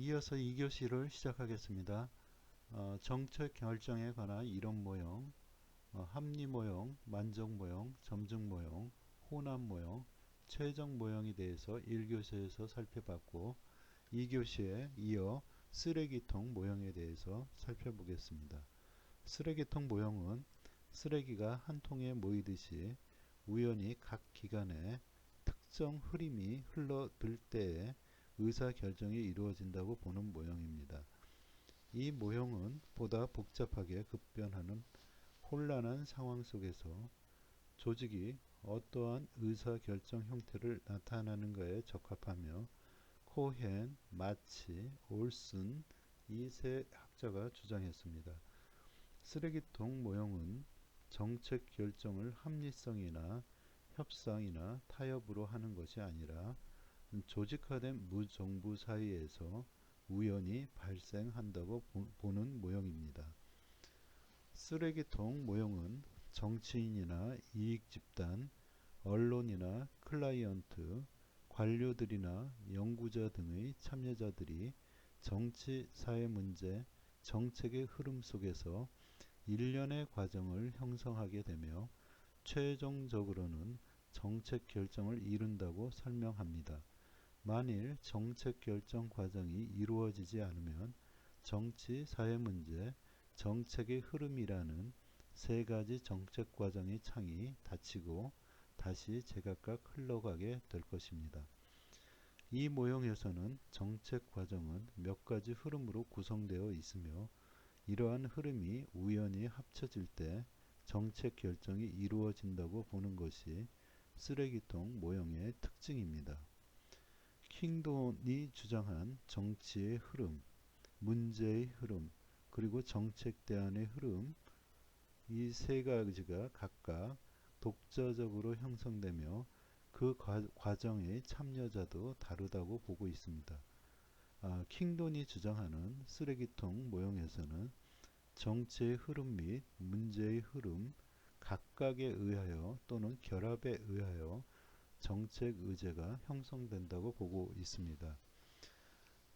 이어서 2교시를 시작하겠습니다. 정책 결정에 관한 이론 모형, 합리 모형, 만족 모형, 점증 모형, 혼합 모형, 최적 모형에 대해서 1교시에서 살펴봤고 2교시에 이어 쓰레기통 모형에 대해서 살펴보겠습니다. 쓰레기통 모형은 쓰레기가 한 통에 모이듯이 우연히 각 기관에 특정 흐름이 흘러들 때에 의사결정이 이루어진다고 보는 모형입니다. 이 모형은 보다 복잡하게 급변하는 혼란한 상황 속에서 조직이 어떠한 의사결정 형태를 나타내는가에 적합하며 코헨, 마치, 올슨 이 세 학자가 주장했습니다. 쓰레기통 모형은 정책 결정을 합리성이나 협상이나 타협으로 하는 것이 아니라 조직화된 무정부 사이에서 우연히 발생한다고 보는 모형입니다. 쓰레기통 모형은 정치인이나 이익집단, 언론이나 클라이언트, 관료들이나 연구자 등의 참여자들이 정치, 사회 문제, 정책의 흐름 속에서 일련의 과정을 형성하게 되며 최종적으로는 정책 결정을 이룬다고 설명합니다. 만일 정책 결정 과정이 이루어지지 않으면 정치, 사회 문제, 정책의 흐름이라는 세 가지 정책 과정의 창이 닫히고 다시 제각각 흘러가게 될 것입니다. 이 모형에서는 정책 과정은 몇 가지 흐름으로 구성되어 있으며 이러한 흐름이 우연히 합쳐질 때 정책 결정이 이루어진다고 보는 것이 쓰레기통 모형의 특징입니다. 킹돈이 주장한 정치의 흐름, 문제의 흐름, 그리고 정책 대안의 흐름 이 세 가지가 각각 독자적으로 형성되며 그 과정의 참여자도 다르다고 보고 있습니다. 킹돈이 주장하는 쓰레기통 모형에서는 정치의 흐름 및 문제의 흐름 각각에 의하여 또는 결합에 의하여 정책 의제가 형성된다고 보고 있습니다.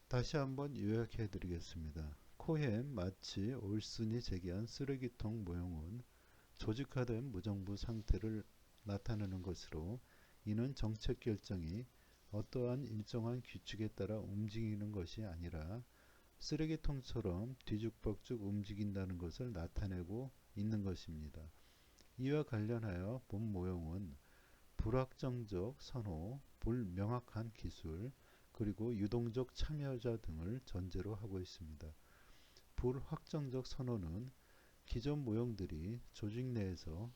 다시 한번 요약해 드리겠습니다. 코헨, 마치, 올슨이 제기한 쓰레기통 모형은 조직화된 무정부 상태를 나타내는 것으로 이는 정책 결정이 어떠한 일정한 규칙에 따라 움직이는 것이 아니라 쓰레기통처럼 뒤죽박죽 움직인다는 것을 나타내고 있는 것입니다. 이와 관련하여 본 모형은 불확정적 선호, 불명확한 기술, 그리고 유동적 참여자 등을 전제로 하고 있습니다. 불확정적 선호는 기존 모형들이 조직 내에서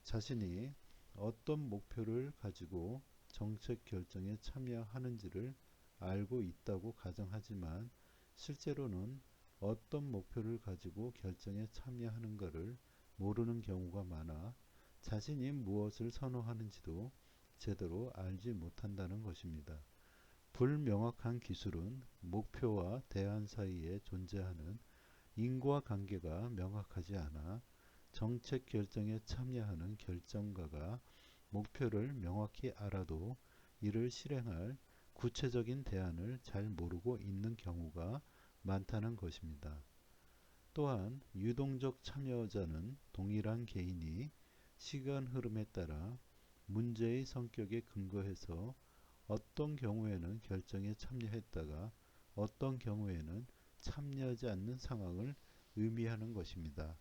자신이 어떤 목표를 가지고 정책 결정에 참여하는지를 알고 있다고 가정하지만 실제로는 어떤 목표를 가지고 결정에 참여하는가를 모르는 경우가 많아 자신이 무엇을 선호하는지도 제대로 알지 못한다는 것입니다. 불명확한 기술은 목표와 대안 사이에 존재하는 인과관계가 명확하지 않아 정책 결정에 참여하는 결정가가 목표를 명확히 알아도 이를 실행할 구체적인 대안을 잘 모르고 있는 경우가 많다는 것입니다. 또한 유동적 참여자는 동일한 개인이 시간 흐름에 따라 문제의 성격에 근거해서 어떤 경우에는 결정에 참여했다가 어떤 경우에는 참여하지 않는 상황을 의미하는 것입니다.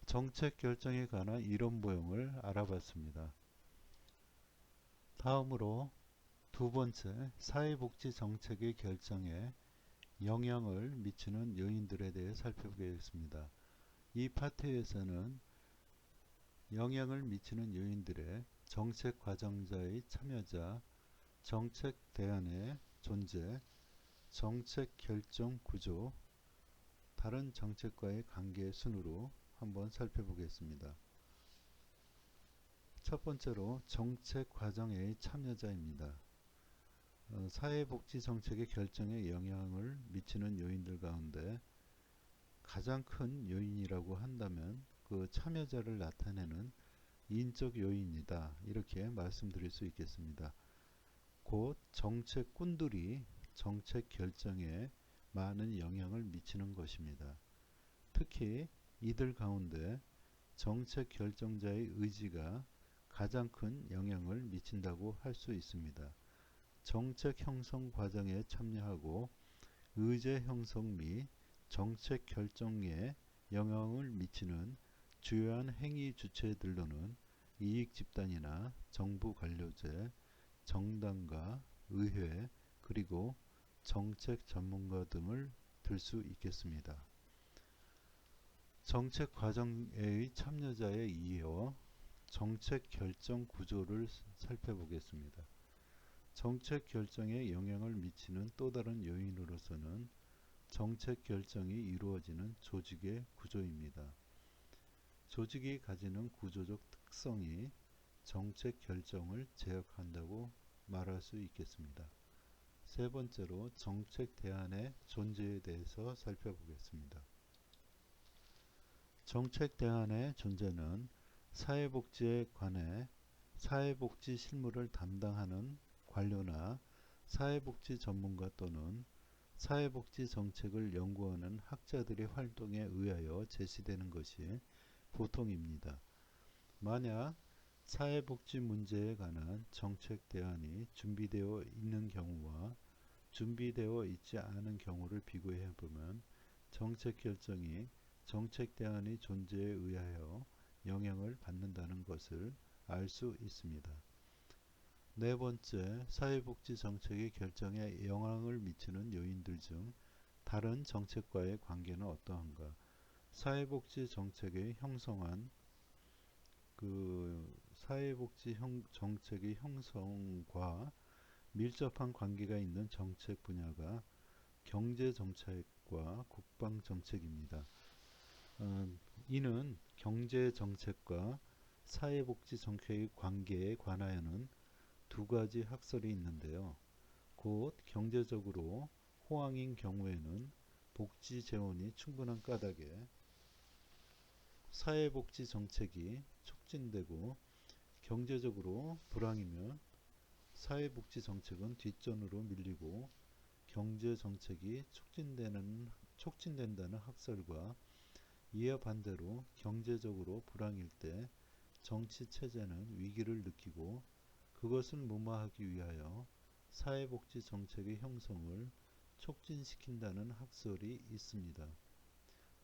정책 결정에 관한 이론 모형을 알아봤습니다. 다음으로 두 번째, 사회복지 정책의 결정에 영향을 미치는 요인들에 대해 살펴보겠습니다. 이 파트에서는 영향을 미치는 요인들의 정책 과정자의 참여자, 정책 대안의 존재, 정책 결정 구조, 다른 정책과의 관계 순으로 한번 살펴보겠습니다. 첫 번째로 정책 과정의 참여자입니다. 사회복지 정책의 결정에 영향을 미치는 요인들 가운데 가장 큰 요인이라고 한다면 그 참여자를 나타내는 인적 요인이다. 이렇게 말씀드릴 수 있겠습니다. 곧 정책꾼들이 정책 결정에 많은 영향을 미치는 것입니다. 특히 이들 가운데 정책 결정자의 의지가 가장 큰 영향을 미친다고 할 수 있습니다. 정책 형성 과정에 참여하고 의제 형성 및 정책 결정에 영향을 미치는 주요한 행위 주체들로는 이익 집단이나 정부 관료제, 정당과 의회, 그리고 정책 전문가 등을 들 수 있겠습니다. 정책 과정의 참여자의 이해와 정책 결정 구조를 살펴보겠습니다. 정책 결정에 영향을 미치는 또 다른 요인으로서는 정책 결정이 이루어지는 조직의 구조입니다. 조직이 가지는 구조적 특성이 정책 결정을 제약한다고 말할 수 있겠습니다. 세 번째로 정책 대안의 존재에 대해서 살펴보겠습니다. 정책 대안의 존재는 사회복지에 관해 사회복지 실무를 담당하는 관료나 사회복지 전문가 또는 사회복지 정책을 연구하는 학자들의 활동에 의하여 제시되는 것이 보통입니다. 만약 사회복지 문제에 관한 정책 대안이 준비되어 있는 경우와 준비되어 있지 않은 경우를 비교해 보면 정책 결정이 정책 대안의 존재에 의하여 영향을 받는다는 것을 알 수 있습니다. 네 번째, 사회복지 정책의 결정에 영향을 미치는 요인들 중 다른 정책과의 관계는 어떠한가? 사회복지 정책의 형성한 사회복지 정책의 형성과 밀접한 관계가 있는 정책 분야가 경제정책과 국방정책입니다. 이는 경제정책과 사회복지정책의 관계에 관하여는 두 가지 학설이 있는데요. 곧 경제적으로 호황인 경우에는 복지 재원이 충분한 까닭에 사회복지정책이 촉진되고 경제적으로 불황이면 사회복지정책은 뒷전으로 밀리고 경제정책이 촉진된다는 학설과 이와 반대로 경제적으로 불황일 때 정치체제는 위기를 느끼고 그것을 무마하기 위하여 사회복지 정책의 형성을 촉진시킨다는 학설이 있습니다.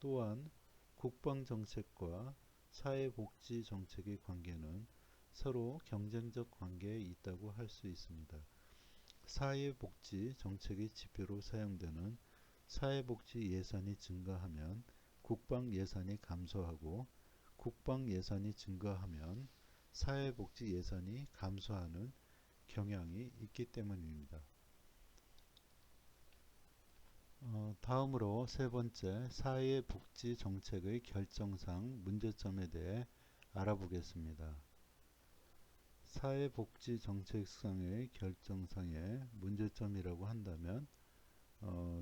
또한 국방정책과 사회복지 정책의 관계는 서로 경쟁적 관계에 있다고 할 수 있습니다. 사회복지 정책의 지표로 사용되는 사회복지 예산이 증가하면 국방 예산이 감소하고 국방 예산이 증가하면 사회복지 예산이 감소하는 경향이 있기 때문입니다. 다음으로 세 번째, 사회복지 정책의 결정상 문제점에 대해 알아보겠습니다. 사회복지 정책상의 결정상의 문제점이라고 한다면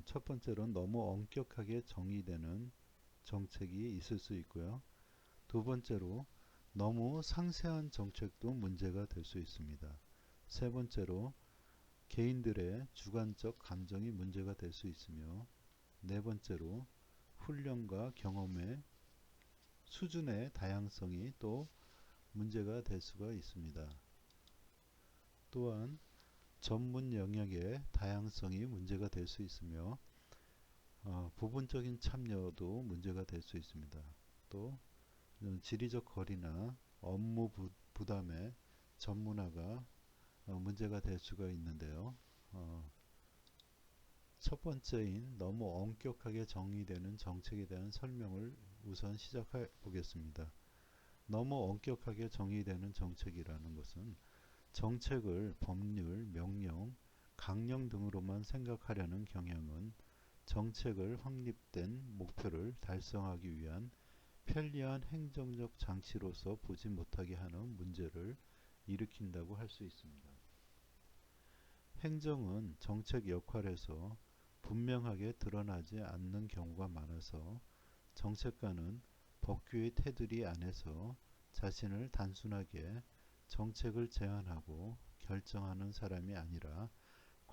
첫 번째로 너무 엄격하게 정의되는 정책이 있을 수 있고요. 두 번째로 너무 상세한 정책도 문제가 될 수 있습니다. 세 번째로 개인들의 주관적 감정이 문제가 될 수 있으며 네 번째로 훈련과 경험의 수준의 다양성이 또 문제가 될 수가 있습니다. 또한 전문 영역의 다양성이 문제가 될 수 있으며 부분적인 참여도 문제가 될 수 있습니다. 또 지리적 거리나 업무 부담의 전문화가 문제가 될 수가 있는데요. 첫 번째인 너무 엄격하게 정의되는 정책에 대한 설명을 우선 시작해 보겠습니다. 너무 엄격하게 정의되는 정책이라는 것은 정책을 법률, 명령, 강령 등으로만 생각하려는 경향은 정책을 확립된 목표를 달성하기 위한 편리한 행정적 장치로서 보지 못하게 하는 문제를 일으킨다고 할 수 있습니다. 행정은 정책 역할에서 분명하게 드러나지 않는 경우가 많아서 정책가는 법규의 테두리 안에서 자신을 단순하게 정책을 제안하고 결정하는 사람이 아니라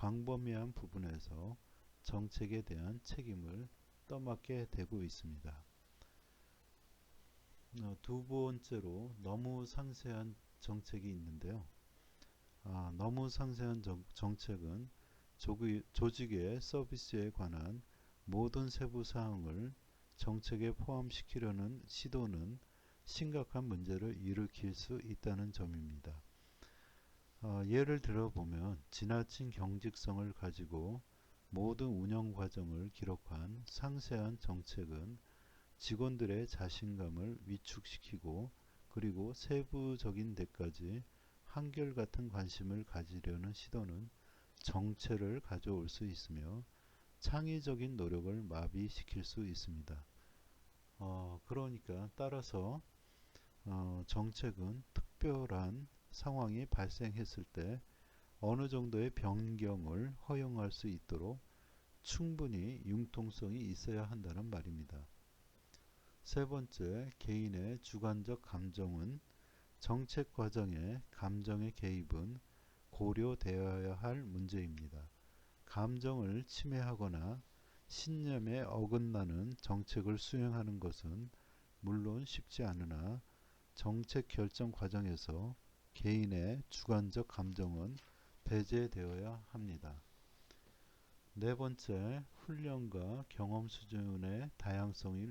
광범위한 부분에서 정책에 대한 책임을 떠맡게 되고 있습니다. 두 번째로 너무 상세한 정책이 있는데요. 너무 상세한 정책은 조직의 서비스에 관한 모든 세부 사항을 정책에 포함시키려는 시도는 심각한 문제를 일으킬 수 있다는 점입니다. 예를 들어보면 지나친 경직성을 가지고 모든 운영 과정을 기록한 상세한 정책은 직원들의 자신감을 위축시키고 그리고 세부적인 데까지 한결같은 관심을 가지려는 시도는 정체를 가져올 수 있으며 창의적인 노력을 마비시킬 수 있습니다. 그러니까 따라서 정책은 특별한 상황이 발생했을 때 어느 정도의 변경을 허용할 수 있도록 충분히 융통성이 있어야 한다는 말입니다. 세 번째, 개인의 주관적 감정은 정책 과정에 감정의 개입은 고려되어야 할 문제입니다. 감정을 침해하거나 신념에 어긋나는 정책을 수행하는 것은 물론 쉽지 않으나 정책 결정 과정에서 개인의 주관적 감정은 배제되어야 합니다. 네 번째, 훈련과 경험 수준의 다양성이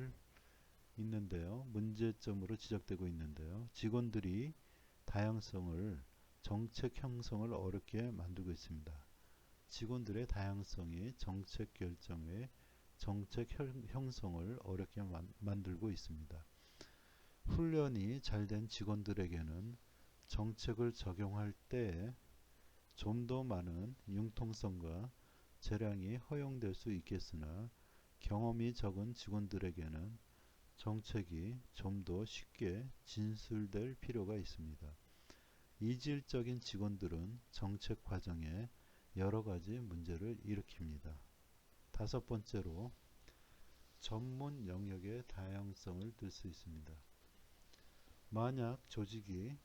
있는데요. 문제점으로 지적되고 있는데요. 직원들이 다양성을 정책 형성을 어렵게 만들고 있습니다. 직원들의 다양성이 정책 결정의 정책 형성을 어렵게 만들고 있습니다. 훈련이 잘된 직원들에게는 정책을 적용할 때 좀 더 많은 융통성과 재량이 허용될 수 있겠으나 경험이 적은 직원들에게는 정책이 좀 더 쉽게 진술될 필요가 있습니다. 이질적인 직원들은 정책 과정에 여러 가지 문제를 일으킵니다. 다섯 번째로 전문 영역의 다양성을 들 수 있습니다. 만약 조직이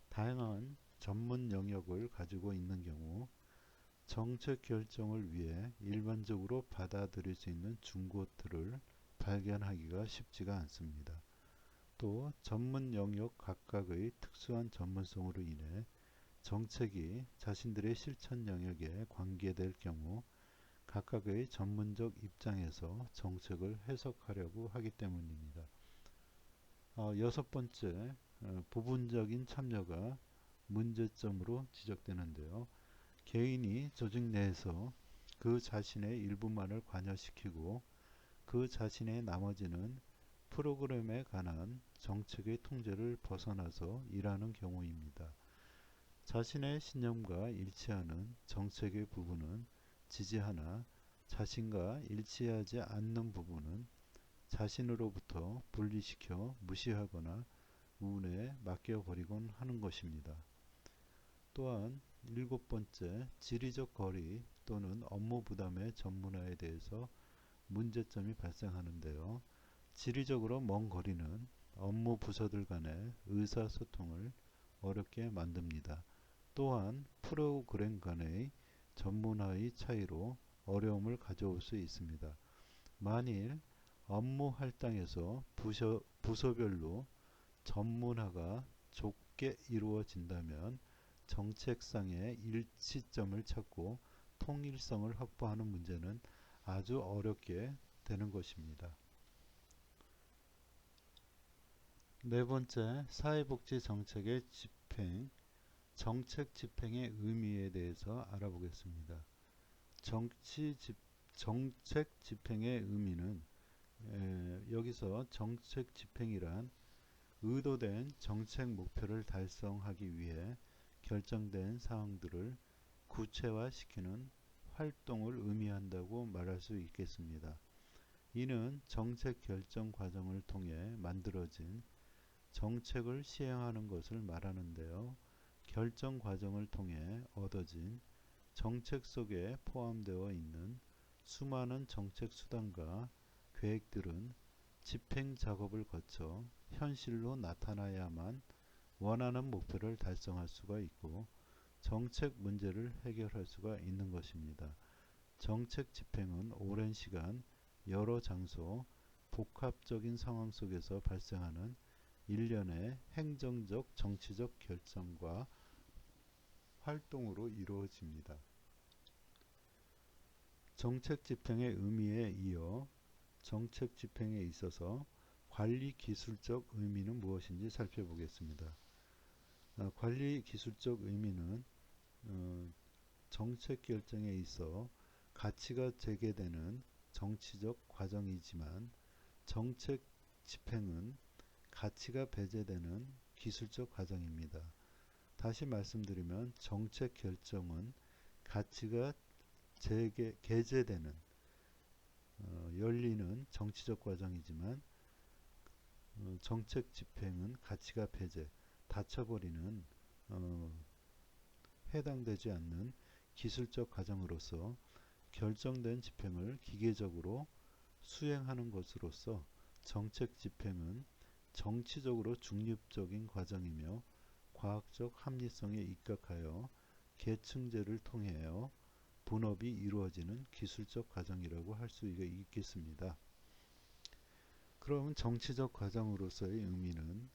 다양한 전문 영역을 가지고 있는 경우 정책 결정을 위해 일반적으로 받아들일 수 있는 중고들을 발견하기가 쉽지가 않습니다. 또 전문 영역 각각의 특수한 전문성으로 인해 정책이 자신들의 실천 영역에 관계될 경우 각각의 전문적 입장에서 정책을 해석하려고 하기 때문입니다. 여섯 번째, 부분적인 참여가 문제점으로 지적되는데요. 개인이 조직 내에서 그 자신의 일부만을 관여시키고 그 자신의 나머지는 프로그램에 관한 정책의 통제를 벗어나서 일하는 경우입니다. 자신의 신념과 일치하는 정책의 부분은 지지하나 자신과 일치하지 않는 부분은 자신으로부터 분리시켜 무시하거나 운에 맡겨버리곤 하는 것입니다. 또한 일곱 번째, 지리적 거리 또는 업무 부담의 전문화에 대해서 문제점이 발생하는데요. 지리적으로 먼 거리는 업무 부서들 간의 의사소통을 어렵게 만듭니다. 또한 프로그램 간의 전문화의 차이로 어려움을 가져올 수 있습니다. 만일 업무 할당에서 부서별로 전문화가 좁게 이루어진다면 정책상의 일치점을 찾고 통일성을 확보하는 문제는 아주 어렵게 되는 것입니다. 네 번째, 사회복지 정책의 집행, 정책 집행의 의미에 대해서 알아보겠습니다. 정책 집행의 의미는 여기서 정책 집행이란 의도된 정책 목표를 달성하기 위해 결정된 사항들을 구체화시키는 활동을 의미한다고 말할 수 있겠습니다. 이는 정책 결정 과정을 통해 만들어진 정책을 시행하는 것을 말하는데요. 결정 과정을 통해 얻어진 정책 속에 포함되어 있는 수많은 정책 수단과 계획들은 집행 작업을 거쳐 현실로 나타나야만 원하는 목표를 달성할 수가 있고 정책 문제를 해결할 수가 있는 것입니다. 정책 집행은 오랜 시간, 여러 장소, 복합적인 상황 속에서 발생하는 일련의 행정적, 정치적 결정과 활동으로 이루어집니다. 정책 집행의 의미에 이어 정책 집행에 있어서 관리 기술적 의미는 무엇인지 살펴보겠습니다. 관리 기술적 의미는 정책 결정에 있어 가치가 제기되는 정치적 과정이지만 정책 집행은 가치가 배제되는 기술적 과정입니다. 다시 말씀드리면 정책 결정은 가치가 게재되는 열리는 정치적 과정이지만 정책 집행은 가치가 배제, 닫혀버리는 해당되지 않는 기술적 과정으로서 결정된 집행을 기계적으로 수행하는 것으로서 정책 집행은 정치적으로 중립적인 과정이며 과학적 합리성에 입각하여 계층제를 통하여 분업이 이루어지는 기술적 과정이라고 할 수 있겠습니다. 그럼 정치적 과정으로서의 의미는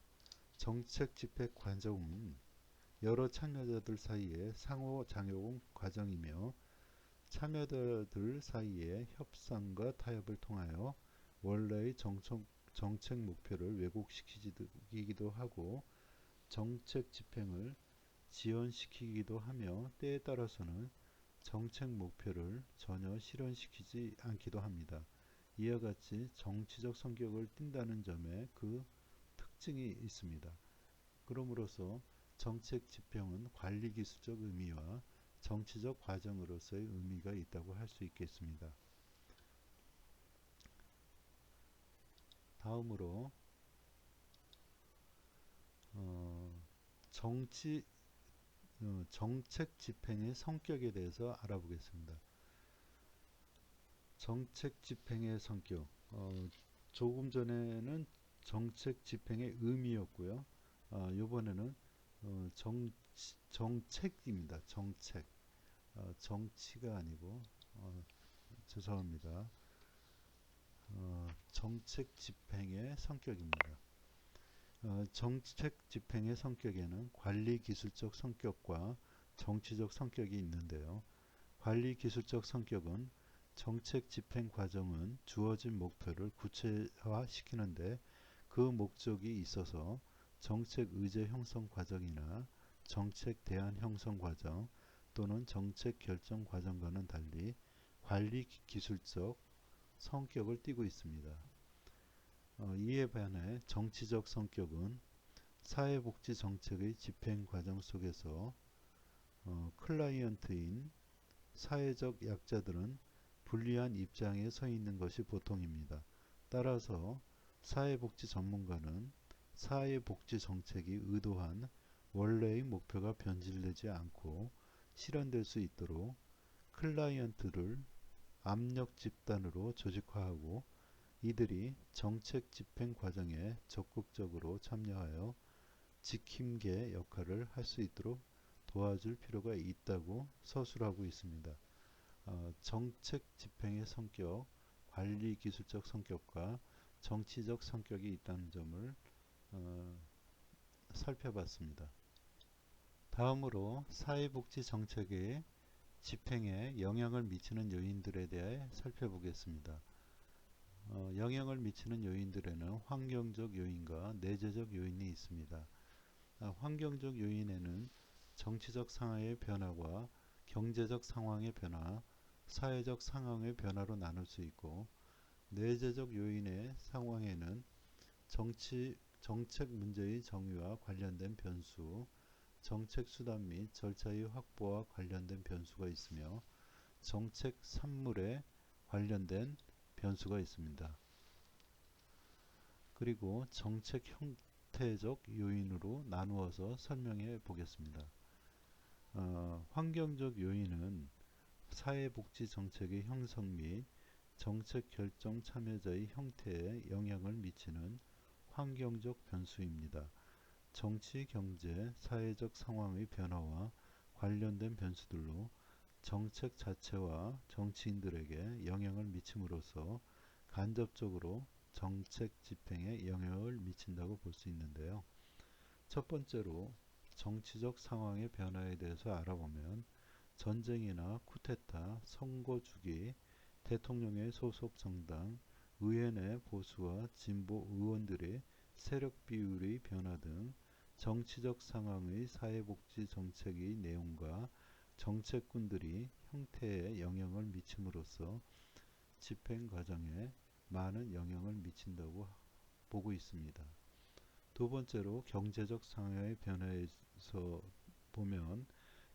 정책 집행 과정은 여러 참여자들 사이의 상호작용 과정이며 참여자들 사이의 협상과 타협을 통하여 원래의 정책 목표를 왜곡시키기도 하고 정책 집행을 지연시키기도 하며 때에 따라서는 정책 목표를 전혀 실현시키지 않기도 합니다. 이와 같이 정치적 성격을 띈다는 점에 그 특징이 있습니다. 그러므로서 정책 집행은 관리 기술적 의미와 정치적 과정으로서의 의미가 있다고 할 수 있겠습니다. 다음으로 정책 집행의 성격에 대해서 알아보겠습니다. 정책 집행의 성격, 조금 전에는 정책 집행의 의미였고요. 이번에는 정책입니다. 정책. 정치가 아니고 죄송합니다. 정책 집행의 성격입니다. 정책 집행의 성격에는 관리 기술적 성격과 정치적 성격이 있는데요. 관리 기술적 성격은 정책 집행 과정은 주어진 목표를 구체화시키는데 그 목적이 있어서 정책 의제 형성 과정이나 정책 대안 형성 과정 또는 정책 결정 과정과는 달리 관리 기술적 성격을 띠고 있습니다. 이에 반해 정치적 성격은 사회복지 정책의 집행 과정 속에서 클라이언트인 사회적 약자들은 불리한 입장에 서 있는 것이 보통입니다. 따라서 사회복지 전문가는 사회복지 정책이 의도한 원래의 목표가 변질되지 않고 실현될 수 있도록 클라이언트를 압력 집단으로 조직화하고 이들이 정책 집행 과정에 적극적으로 참여하여 지킴개 역할을 할 수 있도록 도와줄 필요가 있다고 서술하고 있습니다. 정책 집행의 성격, 관리 기술적 성격과 정치적 성격이 있다는 점을 살펴봤습니다. 다음으로 사회복지 정책의 집행에 영향을 미치는 요인들에 대해 살펴보겠습니다. 영향을 미치는 요인들에는 환경적 요인과 내재적 요인이 있습니다. 환경적 요인에는 정치적 상황의 변화와 경제적 상황의 변화, 사회적 상황의 변화로 나눌 수 있고 내재적 요인의 상황에는 정책 문제의 정의와 관련된 변수, 정책 수단 및 절차의 확보와 관련된 변수가 있으며 정책 산물에 관련된 변수가 있습니다. 그리고 정책 형태적 요인으로 나누어서 설명해 보겠습니다. 환경적 요인은 사회복지 정책의 형성 및 정책 결정 참여자의 형태에 영향을 미치는 환경적 변수입니다. 정치, 경제, 사회적 상황의 변화와 관련된 변수들로 정책 자체와 정치인들에게 영향을 미침으로써 간접적으로 정책 집행에 영향을 미친다고 볼 수 있는데요. 첫 번째로 정치적 상황의 변화에 대해서 알아보면 전쟁이나 쿠데타, 선거 주기, 대통령의 소속 정당, 의회 내 보수와 진보 의원들의 세력 비율의 변화 등 정치적 상황의 사회복지 정책의 내용과 정책군들이 형태에 영향을 미침으로써 집행 과정에 많은 영향을 미친다고 보고 있습니다. 두 번째로 경제적 상황의 변화에서 보면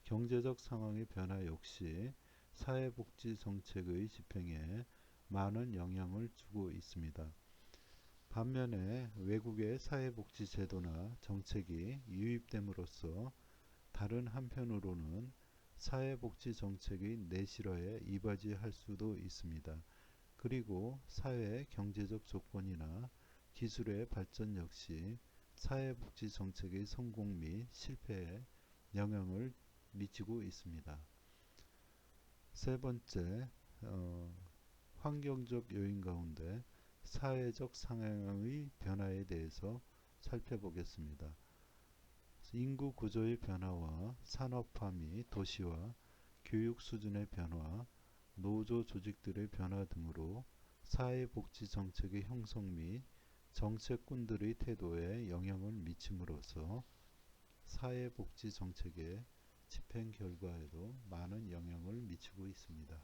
경제적 상황의 변화 역시 사회복지 정책의 집행에 많은 영향을 주고 있습니다. 반면에 외국의 사회복지 제도나 정책이 유입됨으로써 다른 한편으로는 사회복지 정책의 내실화에 이바지할 수도 있습니다. 그리고 사회 경제적 조건이나 기술의 발전 역시 사회복지 정책의 성공 및 실패에 영향을 미치고 있습니다. 세 번째, 환경적 요인 가운데 사회적 상황의 변화에 대해서 살펴보겠습니다. 인구 구조의 변화와 산업화 및 도시화, 교육 수준의 변화, 노조 조직들의 변화 등으로 사회복지 정책의 형성 및 정책군들의 태도에 영향을 미침으로써 사회복지 정책의 집행 결과에도 많은 영향을 미치고 있습니다.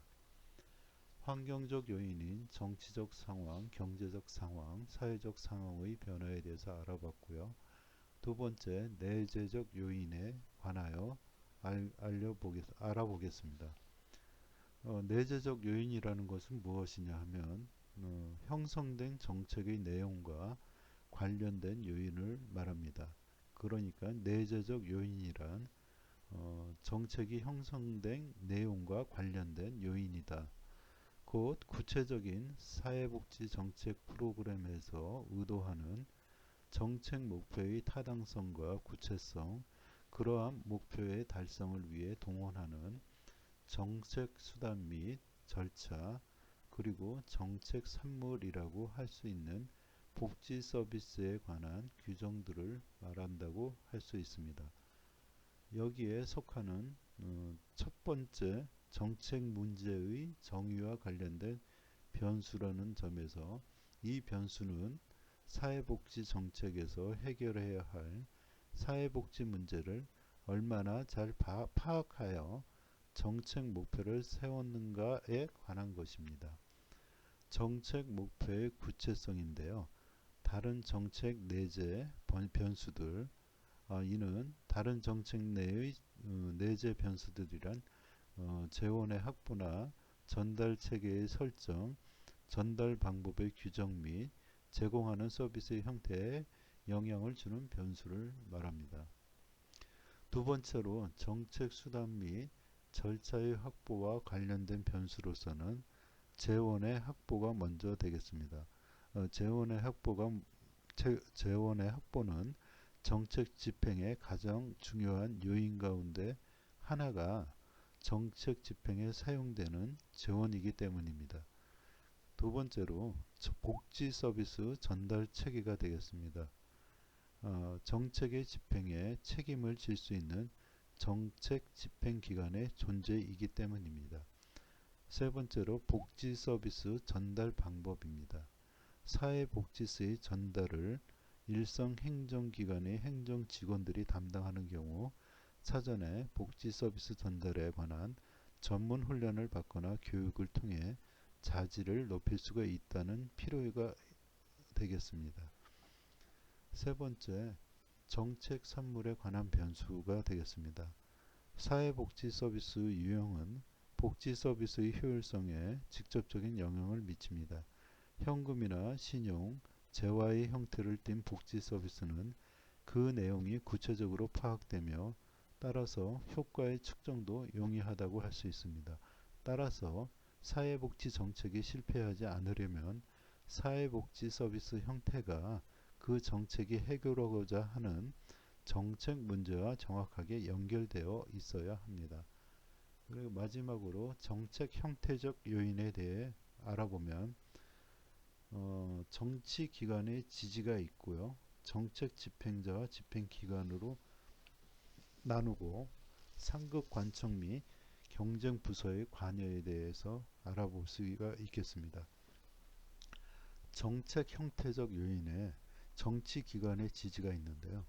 환경적 요인인 정치적 상황, 경제적 상황, 사회적 상황의 변화에 대해서 알아봤고요. 두 번째, 내재적 요인에 관하여 알아보겠습니다. 내재적 요인이라는 것은 무엇이냐 하면 형성된 정책의 내용과 관련된 요인을 말합니다. 그러니까 내재적 요인이란 정책이 형성된 내용과 관련된 요인이다. 곧 구체적인 사회복지 정책 프로그램에서 의도하는 정책 목표의 타당성과 구체성, 그러한 목표의 달성을 위해 동원하는 정책 수단 및 절차, 그리고 정책 산물이라고 할 수 있는 복지 서비스에 관한 규정들을 말한다고 할 수 있습니다. 여기에 속하는 첫 번째 정책 문제의 정의와 관련된 변수라는 점에서 이 변수는 사회복지 정책에서 해결해야 할 사회복지 문제를 얼마나 잘 파악하여 정책 목표를 세웠는가에 관한 것입니다. 정책 목표의 구체성인데요. 다른 정책 내재 변수들, 이는 다른 정책 내의 내재 변수들이란 재원의 확보나 전달 체계의 설정, 전달 방법의 규정 및 제공하는 서비스의 형태에 영향을 주는 변수를 말합니다. 두 번째로 정책 수단 및 절차의 확보와 관련된 변수로서는 재원의 확보가 먼저 되겠습니다. 재원의 확보는 정책 집행의 가장 중요한 요인 가운데 하나가 정책 집행에 사용되는 재원이기 때문입니다. 두 번째로 복지 서비스 전달 체계가 되겠습니다. 정책의 집행에 책임을 질 수 있는 정책 집행 기관의 존재이기 때문입니다. 세 번째로 복지 서비스 전달 방법입니다. 사회복지세의 전달을 일선 행정기관의 행정직원들이 담당하는 경우 사전에 복지 서비스 전달에 관한 전문 훈련을 받거나 교육을 통해 자질을 높일 수가 있다는 필요가 되겠습니다. 세 번째, 정책 산물에 관한 변수가 되겠습니다. 사회복지 서비스 유형은 복지 서비스의 효율성에 직접적인 영향을 미칩니다. 현금이나 신용, 재화의 형태를 띤 복지 서비스는 그 내용이 구체적으로 파악되며 따라서 효과의 측정도 용이하다고 할 수 있습니다. 따라서 사회복지 정책이 실패하지 않으려면 사회복지 서비스 형태가 그 정책이 해결하고자 하는 정책 문제와 정확하게 연결되어 있어야 합니다. 그리고 마지막으로 정책 형태적 요인에 대해 알아보면 정치 기관의 지지가 있고요. 정책 집행자와 집행기관으로 나누고 상급 관청 및 경쟁 부서의 관여에 대해서 알아볼 수가 있겠습니다. 정책 형태적 요인에 정치 기관의 지지가 있는데요.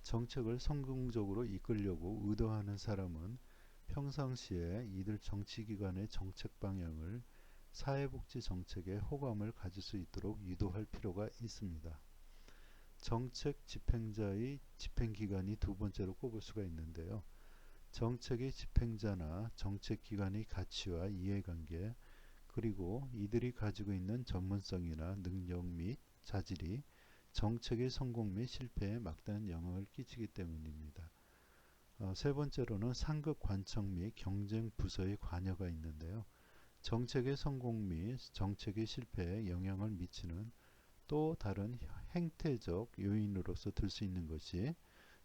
정책을 성공적으로 이끌려고 의도하는 사람은 평상시에 이들 정치기관의 정책 방향을 사회복지 정책에 호감을 가질 수 있도록 유도할 필요가 있습니다. 정책 집행자의 집행기관이 두 번째로 꼽을 수가 있는데요. 정책의 집행자나 정책기관의 가치와 이해관계, 그리고 이들이 가지고 있는 전문성이나 능력 및 자질이 정책의 성공 및 실패에 막대한 영향을 끼치기 때문입니다. 세 번째로는 상급 관청 및 경쟁 부서의 관여가 있는데요. 정책의 성공 및 정책의 실패에 영향을 미치는 또 다른 행태적 요인으로서 들 수 있는 것이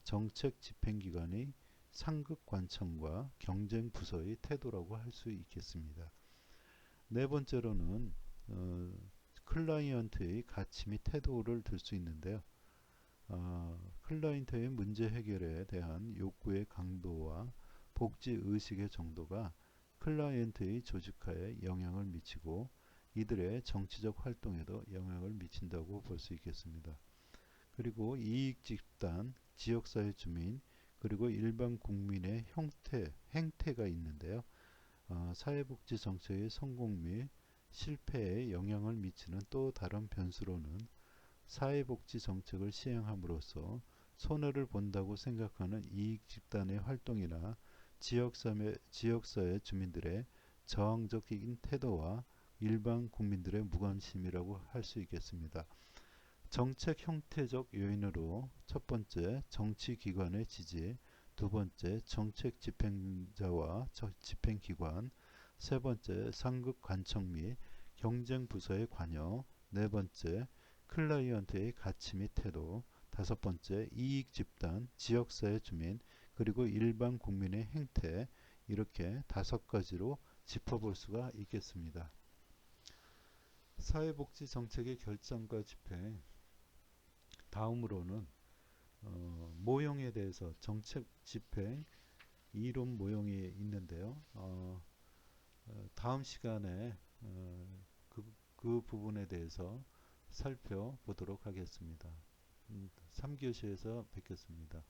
정책 집행기관의 상급 관청과 경쟁 부서의 태도라고 할 수 있겠습니다. 네 번째로는 클라이언트의 가치 및 태도를 들 수 있는데요. 클라이언트의 문제 해결에 대한 욕구의 강도와 복지 의식의 정도가 클라이언트의 조직화에 영향을 미치고 이들의 정치적 활동에도 영향을 미친다고 볼 수 있겠습니다. 그리고 이익 집단, 지역사회 주민, 그리고 일반 국민의 행태가 있는데요. 사회복지 정책의 성공 및 실패에 영향을 미치는 또 다른 변수로는 사회복지 정책을 시행함으로써 손해를 본다고 생각하는 이익 집단의 활동이나 지역사회 주민들의 저항적인 태도와 일반 국민들의 무관심이라고 할 수 있겠습니다. 정책 형태적 요인으로 첫 번째 정치기관의 지지, 두 번째 정책 집행자와 집행기관, 세 번째 상급 관청 및 경쟁 부서의 관여, 네 번째 클라이언트의 가치 및 태도, 다섯 번째 이익 집단, 지역사회 주민, 그리고 일반 국민의 행태, 이렇게 다섯 가지로 짚어볼 수가 있겠습니다. 사회복지 정책의 결정과 집행, 다음으로는 모형에 대해서 정책 집행 이론 모형이 있는데요. 다음 시간에 그 부분에 대해서 살펴보도록 하겠습니다. 3교시에서 뵙겠습니다.